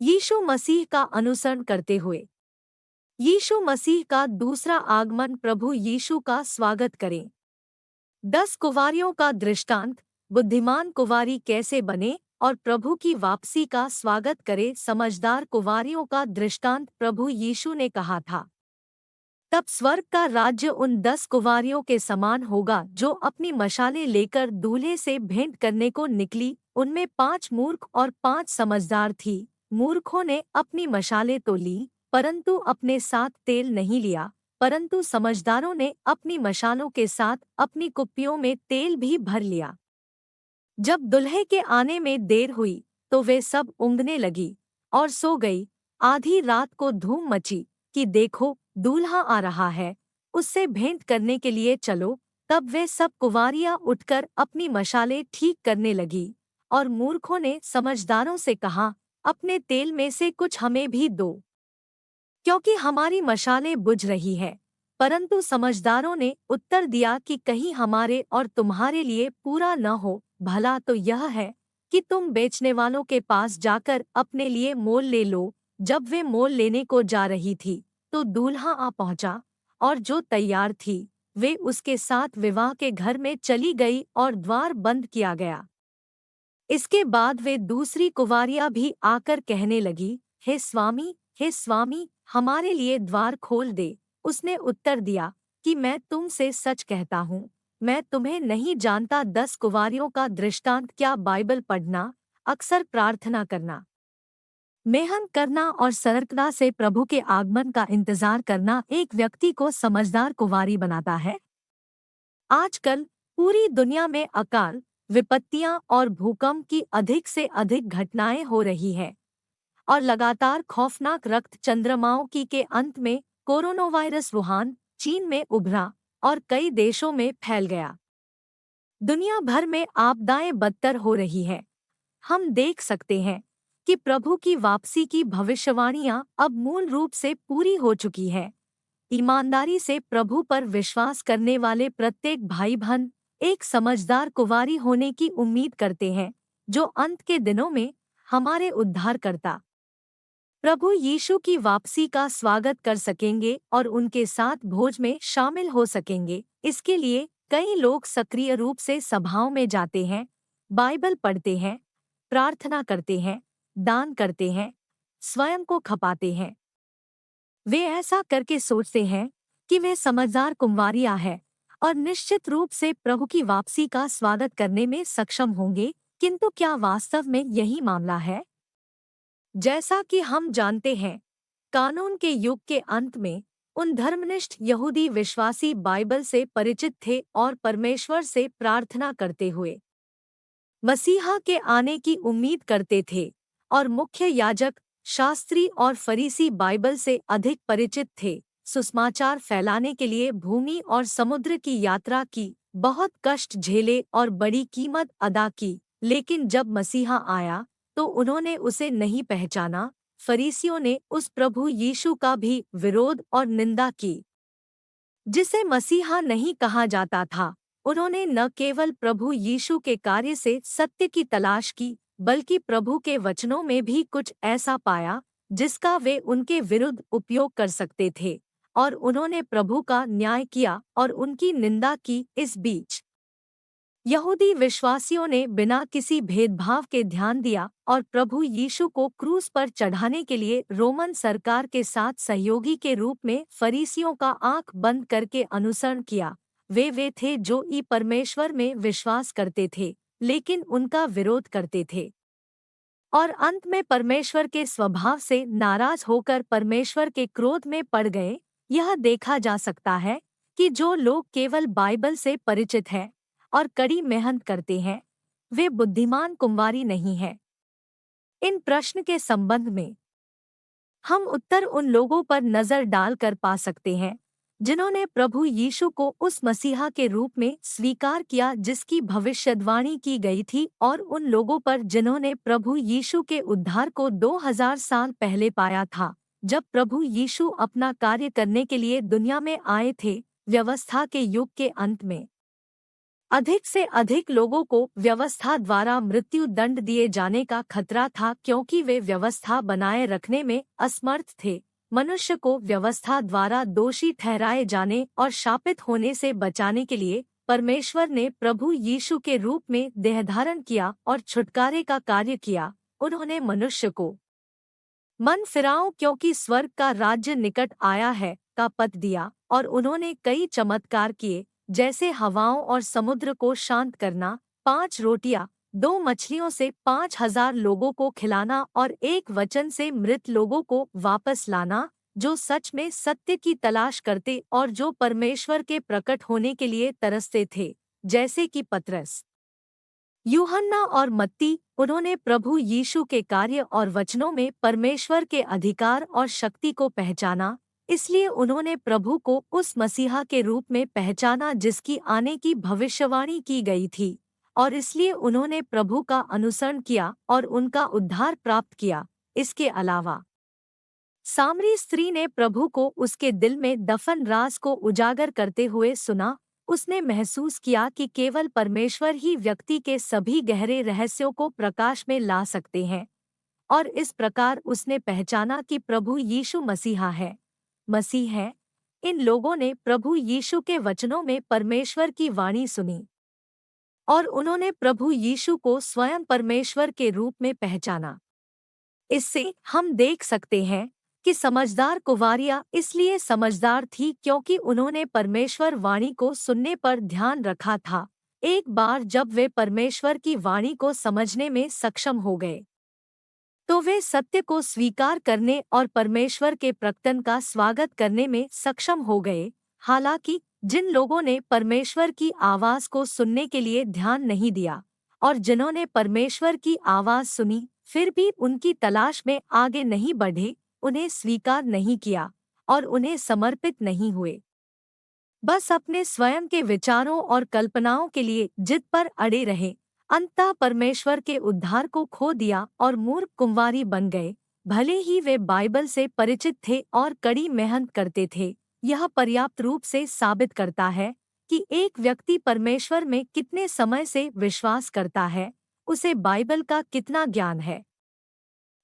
यीशु मसीह का अनुसरण करते हुए यीशु मसीह का दूसरा आगमन। प्रभु यीशु का स्वागत करें। 10 कुँवारियों का दृष्टांत। बुद्धिमान कुँवारी कैसे बने और प्रभु की वापसी का स्वागत करे। समझदार कुँवारियों का दृष्टांत प्रभु यीशु ने कहा था, तब स्वर्ग का राज्य उन 10 कुँवारियों के समान होगा जो अपनी मशालें लेकर दूल्हे से भेंट करने को निकली। उनमें 5 मूर्ख और 5 समझदार थी। मूर्खों ने अपनी मशालें तो ली, परंतु अपने साथ तेल नहीं लिया, परंतु समझदारों ने अपनी मशालों के साथ अपनी कुप्पियों में तेल भी भर लिया। जब दुल्हे के आने में देर हुई तो वे सब ऊँघने लगी और सो गई। आधी रात को धूम मची कि देखो, दूल्हा आ रहा है, उससे भेंट करने के लिए चलो। तब वे सब कुँवारियाँ उठकर अपनी मशालें ठीक करने लगी। और मूर्खों ने समझदारों से कहा, अपने तेल में से कुछ हमें भी दो, क्योंकि हमारी मशालें बुझ रही है। परंतु समझदारों ने उत्तर दिया कि कहीं हमारे और तुम्हारे लिए पूरा न हो। भला तो यह है कि तुम बेचने वालों के पास जाकर अपने लिए मोल ले लो। जब वे मोल लेने को जा रही थी तो दूल्हा आ पहुंचा, और जो तैयार थी वे उसके साथ विवाह के घर में चली गई और द्वार बंद किया गया। इसके बाद वे दूसरी कुँवारियाँ भी आकर कहने लगी, हे स्वामी, हे स्वामी, हमारे लिए द्वार खोल दे। उसने उत्तर दिया कि मैं तुमसे सच कहता हूँ, मैं तुम्हें नहीं जानता। 10 कुँवारियों का दृष्टांत। क्या बाइबल पढ़ना, अक्सर प्रार्थना करना, मेहनत करना और सतर्कता से प्रभु के आगमन का इंतजार करना एक व्यक्ति को समझदार कुँवारी बनाता है। आजकल पूरी दुनिया में अकाल, विपत्तियां और भूकंप की अधिक से अधिक घटनाएं हो रही है, और लगातार खौफनाक रक्त चंद्रमाओं की के अंत में कोरोना वायरस वुहान, चीन में उभरा और कई देशों में फैल गया। दुनिया भर में आपदाएं बदतर हो रही है। हम देख सकते हैं कि प्रभु की वापसी की भविष्यवाणियां अब मूल रूप से पूरी हो चुकी है। ईमानदारी से प्रभु पर विश्वास करने वाले प्रत्येक भाई बहन एक समझदार कुँवारी होने की उम्मीद करते हैं, जो अंत के दिनों में हमारे उद्धारकर्ता प्रभु यीशु की वापसी का स्वागत कर सकेंगे और उनके साथ भोज में शामिल हो सकेंगे। इसके लिए कई लोग सक्रिय रूप से सभाओं में जाते हैं, बाइबल पढ़ते हैं, प्रार्थना करते हैं, दान करते हैं, स्वयं को खपाते हैं। वे ऐसा करके सोचते हैं कि वे समझदार कुँवारियाँ हैं और निश्चित रूप से प्रभु की वापसी का स्वागत करने में सक्षम होंगे। किंतु क्या वास्तव में यही मामला है? जैसा कि हम जानते हैं, कानून के युग के अंत में उन धर्मनिष्ठ यहूदी विश्वासी बाइबल से परिचित थे और परमेश्वर से प्रार्थना करते हुए मसीहा के आने की उम्मीद करते थे। और मुख्य याजक, शास्त्री और फरीसी बाइबल से अधिक परिचित थे। सुसमाचार फैलाने के लिए भूमि और समुद्र की यात्रा की, बहुत कष्ट झेले और बड़ी कीमत अदा की। लेकिन जब मसीहा आया तो उन्होंने उसे नहीं पहचाना। फरीसियों ने उस प्रभु यीशु का भी विरोध और निंदा की, जिसे मसीहा नहीं कहा जाता था। उन्होंने न केवल प्रभु यीशु के कार्य से सत्य की तलाश की, बल्कि प्रभु के वचनों में भी कुछ ऐसा पाया जिसका वे उनके विरुद्ध उपयोग कर सकते थे, और उन्होंने प्रभु का न्याय किया और उनकी निंदा की। इस बीच यहूदी विश्वासियों ने बिना किसी भेदभाव के ध्यान दिया और प्रभु यीशु को क्रूस पर चढ़ाने के लिए रोमन सरकार के साथ सहयोगी के रूप में फरीसियों का आंख बंद करके अनुसरण किया। वे थे जो परमेश्वर में विश्वास करते थे, लेकिन उनका विरोध करते थे, और अंत में परमेश्वर के स्वभाव से नाराज होकर परमेश्वर के क्रोध में पड़ गए। यह देखा जा सकता है कि जो लोग केवल बाइबल से परिचित हैं और कड़ी मेहनत करते हैं, वे बुद्धिमान कुँवारी नहीं हैं। इन प्रश्न के संबंध में हम उत्तर उन लोगों पर नजर डालकर पा सकते हैं जिन्होंने प्रभु यीशु को उस मसीहा के रूप में स्वीकार किया जिसकी भविष्यवाणी की गई थी, और उन लोगों पर जिन्होंने प्रभु यीशु के उद्धार को 2000 साल पहले पाया था, जब प्रभु यीशु अपना कार्य करने के लिए दुनिया में आए थे, व्यवस्था के युग के अंत में। अधिक से अधिक लोगों को व्यवस्था द्वारा मृत्यु दंड दिए जाने का खतरा था, क्योंकि वे व्यवस्था बनाए रखने में असमर्थ थे। मनुष्य को व्यवस्था द्वारा दोषी ठहराए जाने और शापित होने से बचाने के लिए परमेश्वर ने प्रभु यीशु के रूप में देहधारण किया और छुटकारे का कार्य किया। उन्होंने मनुष्य को मन फिराओ, क्योंकि स्वर्ग का राज्य निकट आया है, का पद दिया, और उन्होंने कई चमत्कार किए, जैसे हवाओं और समुद्र को शांत करना, 5 रोटियां 2 मछलियों से 5,000 लोगों को खिलाना और एक वचन से मृत लोगों को वापस लाना, जो सच में सत्य की तलाश करते और जो परमेश्वर के प्रकट होने के लिए तरसते थे, जैसे कि पतरस, यूहन्ना और मत्ती। उन्होंने प्रभु यीशु के कार्य और वचनों में परमेश्वर के अधिकार और शक्ति को पहचाना, इसलिए उन्होंने प्रभु को उस मसीहा के रूप में पहचाना जिसकी आने की भविष्यवाणी की गई थी, और इसलिए उन्होंने प्रभु का अनुसरण किया और उनका उद्धार प्राप्त किया। इसके अलावा सामरी स्त्री ने प्रभु को उसके दिल में दफन राज को उजागर करते हुए सुना। उसने महसूस किया कि केवल परमेश्वर ही व्यक्ति के सभी गहरे रहस्यों को प्रकाश में ला सकते हैं, और इस प्रकार उसने पहचाना कि प्रभु यीशु मसीह है। इन लोगों ने प्रभु यीशु के वचनों में परमेश्वर की वाणी सुनी और उन्होंने प्रभु यीशु को स्वयं परमेश्वर के रूप में पहचाना। इससे हम देख सकते हैं कि समझदार कुंवारियां इसलिए समझदार थी क्योंकि उन्होंने परमेश्वर वाणी को सुनने पर ध्यान रखा था। एक बार जब वे परमेश्वर की वाणी को समझने में सक्षम हो गए, तो वे सत्य को स्वीकार करने और परमेश्वर के प्रकटन का स्वागत करने में सक्षम हो गए। हालांकि जिन लोगों ने परमेश्वर की आवाज को सुनने के लिए ध्यान नहीं दिया और जिन्होंने परमेश्वर की आवाज सुनी फिर भी उनकी तलाश में आगे नहीं बढ़े, उन्हें स्वीकार नहीं किया और उन्हें समर्पित नहीं हुए, बस अपने स्वयं के विचारों और कल्पनाओं के लिए जिद पर अड़े रहे, अंततः परमेश्वर के उद्धार को खो दिया और मूर्ख कुंवारी बन गए। भले ही वे बाइबल से परिचित थे और कड़ी मेहनत करते थे, यह पर्याप्त रूप से साबित करता है कि एक व्यक्ति परमेश्वर में कितने समय से विश्वास करता है, उसे बाइबल का कितना ज्ञान है।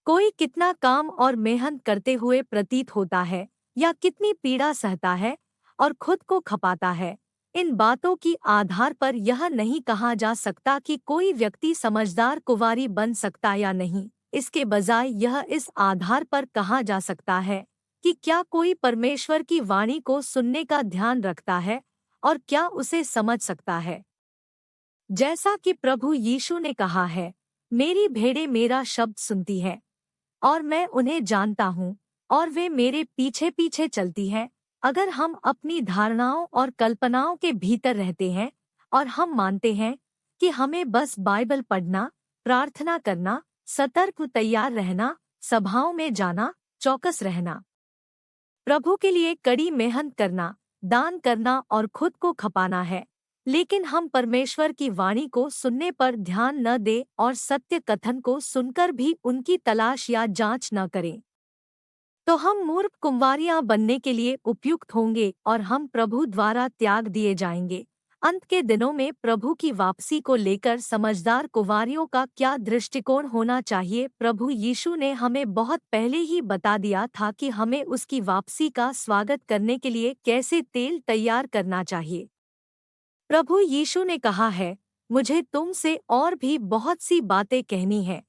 कोई कितना काम और मेहनत करते हुए प्रतीत होता है या कितनी पीड़ा सहता है और खुद को खपाता है, इन बातों की आधार पर यह नहीं कहा जा सकता कि कोई व्यक्ति समझदार कुंवारी बन सकता या नहीं। इसके बजाय यह इस आधार पर कहा जा सकता है कि क्या कोई परमेश्वर की वाणी को सुनने का ध्यान रखता है और क्या उसे समझ सकता है। जैसा कि प्रभु यीशु ने कहा है, मेरी भेड़ें मेरा शब्द सुनती है और मैं उन्हें जानता हूँ और वे मेरे पीछे पीछे चलती हैं। अगर हम अपनी धारणाओं और कल्पनाओं के भीतर रहते हैं और हम मानते हैं कि हमें बस बाइबल पढ़ना, प्रार्थना करना, सतर्क तैयार रहना, सभाओं में जाना, चौकस रहना, प्रभु के लिए कड़ी मेहनत करना, दान करना और खुद को खपाना है, लेकिन हम परमेश्वर की वाणी को सुनने पर ध्यान न दें और सत्य कथन को सुनकर भी उनकी तलाश या जांच न करें, तो हम मूर्ख कुंवारियां बनने के लिए उपयुक्त होंगे और हम प्रभु द्वारा त्याग दिए जाएंगे। अंत के दिनों में प्रभु की वापसी को लेकर समझदार कुंवारियों का क्या दृष्टिकोण होना चाहिए? प्रभु यीशु ने हमें बहुत पहले ही बता दिया था कि हमें उसकी वापसी का स्वागत करने के लिए कैसे तेल तैयार करना चाहिए। प्रभु यीशु ने कहा है, मुझे तुमसे और भी बहुत सी बातें कहनी है,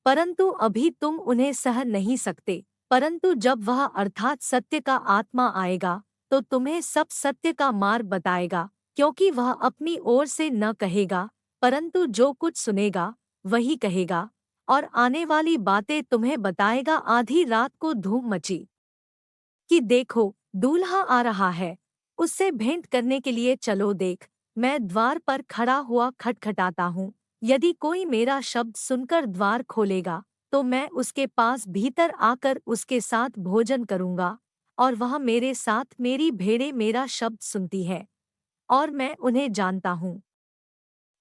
परंतु अभी तुम उन्हें सह नहीं सकते। परंतु जब वह अर्थात सत्य का आत्मा आएगा तो तुम्हें सब सत्य का मार्ग बताएगा, क्योंकि वह अपनी ओर से न कहेगा, परंतु जो कुछ सुनेगा वही कहेगा और आने वाली बातें तुम्हें बताएगा। आधी रात को धूम मची कि देखो दूल्हा आ रहा है, उससे भेंट करने के लिए चलो। देख, मैं द्वार पर खड़ा हुआ खटखटाता हूँ। यदि कोई मेरा शब्द सुनकर द्वार खोलेगा तो मैं उसके पास भीतर आकर उसके साथ भोजन करूँगा और वह मेरे साथ। मेरी भेड़ें मेरा शब्द सुनती है और मैं उन्हें जानता हूँ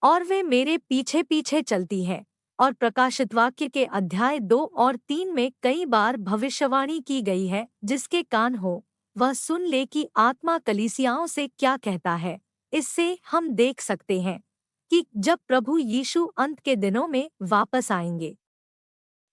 और वे मेरे पीछे पीछे चलती है। और प्रकाशित वाक्य के अध्याय 2 और 3 में कई बार भविष्यवाणी की गई है, जिसके कान हो वह सुन ले कि आत्मा कलीसियाओं से क्या कहता है। इससे हम देख सकते हैं कि जब प्रभु यीशु अंत के दिनों में वापस आएंगे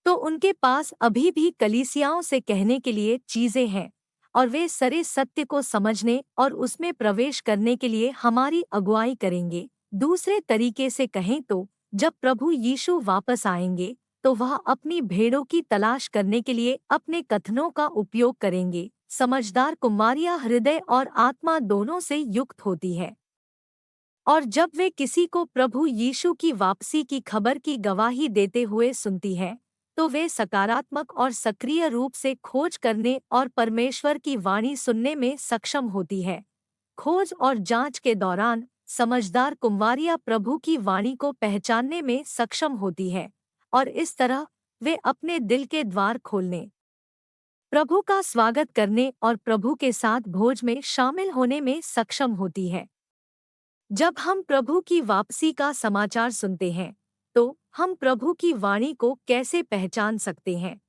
तो उनके पास अभी भी कलीसियाओं से कहने के लिए चीजें हैं और वे सरे सत्य को समझने और उसमें प्रवेश करने के लिए हमारी अगुवाई करेंगे। दूसरे तरीके से कहें तो जब प्रभु यीशु वापस आएंगे तो वह अपनी भेड़ों की तलाश करने के लिए अपने कथनों का उपयोग करेंगे। समझदार कुमारियां हृदय और आत्मा दोनों से युक्त होती है और जब वे किसी को प्रभु यीशु की वापसी की खबर की गवाही देते हुए सुनती हैं तो वे सकारात्मक और सक्रिय रूप से खोज करने और परमेश्वर की वाणी सुनने में सक्षम होती है। खोज और जांच के दौरान समझदार कुंवारियां प्रभु की वाणी को पहचानने में सक्षम होती है और इस तरह वे अपने दिल के द्वार खोलने, प्रभु का स्वागत करने और प्रभु के साथ भोज में शामिल होने में सक्षम होती है। जब हम प्रभु की वापसी का समाचार सुनते हैं तो हम प्रभु की वाणी को कैसे पहचान सकते हैं?